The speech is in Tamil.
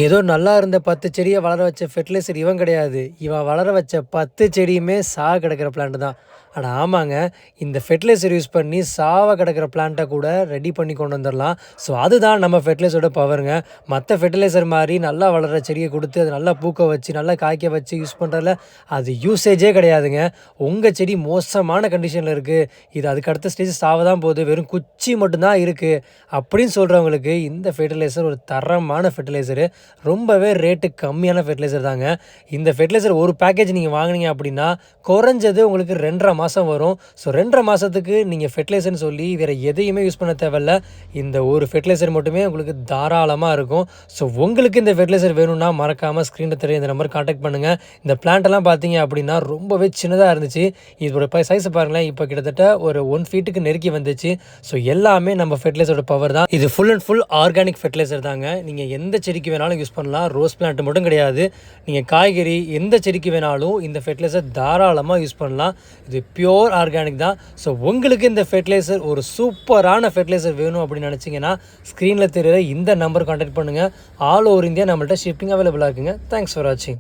ஏதோ நல்லா இருந்த 10 செடிய வளர வச்ச ஃபெர்டிலைசர் இவன் கிடையாது. இவன் வளர வச்ச 10 செடியுமே சாக கிடக்கிற பிளான்ட் தான். அட ஆமாங்க. இந்த ஃபெர்டிலைசர் யூஸ் பண்ணி சாவ கிடக்கிற பிளான்ட்ட கூட ரெடி பண்ணி கொண்டு வந்துரலாம். ஸோ அதுதான் நம்ம ஃபெர்டிலைசரோட பவருங்க. மத்த ஃபெர்டிலைசர் மாரி நல்லா வளர்ற செடிய குடுத்து, அது நல்லா பூக்க வச்சு, நல்லா காய்க்க வச்சு யூஸ் பண்றதுல அது யூசேஜே கிடையாதுங்க. உங்க செடி மோசமான கண்டிஷன்ல இருக்கு. இது அதுக்கு அடுத்த ஸ்டேஜ் சாவ தான் போகுது. வெறும் குச்சி மட்டும் தான் இருக்கு. அப்படின்னு சொல்றவங்களுக்கு இந்த ஃபெர்டிலைசர் ஒரு தரமான ஃபெர்டிலைசரு. ரொம்பவே ரேட்டு கம்மியான ஃபெர்டிலைசர் தாங்க. இந்த ஃபெர்டிலைசர் ஒரு பேக்கேஜ் நீங்க வாங்குனீங்க அப்படின்னா, குறைஞ்சது உங்களுக்கு 2 1/2 மாசம் வரும். ஸோ 2 1/2 மாசத்துக்கு நீங்க ஃபெர்டிலைசர்ன்னு சொல்லி வேற எதையுமே யூஸ் பண்ண தேவையில்ல. இந்த ஒரு ஃபெர்டிலைசர் மட்டுமே உங்களுக்கு தாராளமா இருக்கும். ஸோ உங்களுக்கு இந்த ஃபெர்டிலைசர் வேணும்னா மறக்காம ஸ்க்ரீன்ல தெரிய இந்த நம்பருக்கு கான்டாக்ட் பண்ணுங்க. இந்த பிளான்ட்லாம் பார்த்தீங்க அப்படின்னா ரொம்பவே சின்னதா இருந்துச்சு. இதோட சைஸ பாருங்களேன். இப்போ கிட்டத்தட்ட ஒரு 1 ஃபீட்டுக்கு நெருக்கி வந்துச்சு. ஸோ எல்லாமே நம்ம ஃபெர்டிலைசரோட பவர் தான். இது full and full organic fertilizer தாங்க. நீங்க எந்த செடிக்கு வேணாலும் யூஸ் பண்ணலாம். ரோஸ் பிளான்ட் மட்டும் கிடையாது. நீங்க காய்கறி எந்த செடிக்கு வேணாலும் இந்த ஃபெர்டிலைசர் தாராளமா யூஸ் பண்ணலாம். இது பியூர் ஆர்கானிக் தான். ஸோ உங்களுக்கு இந்த ஃபெர்டிலைசர் ஒரு சூப்பரான ஃபெர்டிலைசர் வேணும் அப்படின்னு நினச்சிங்கன்னா ஸ்க்ரீனில் தெரியுற இந்த நம்பர் கான்டாக்ட் பண்ணுங்கள். ஆல் ஓவர் இந்தியா நம்மள்ட்ட ஷிப்பிங் அவைலபிளாக இருக்குங்க. தேங்க்ஸ் ஃபார் வாட்சிங்.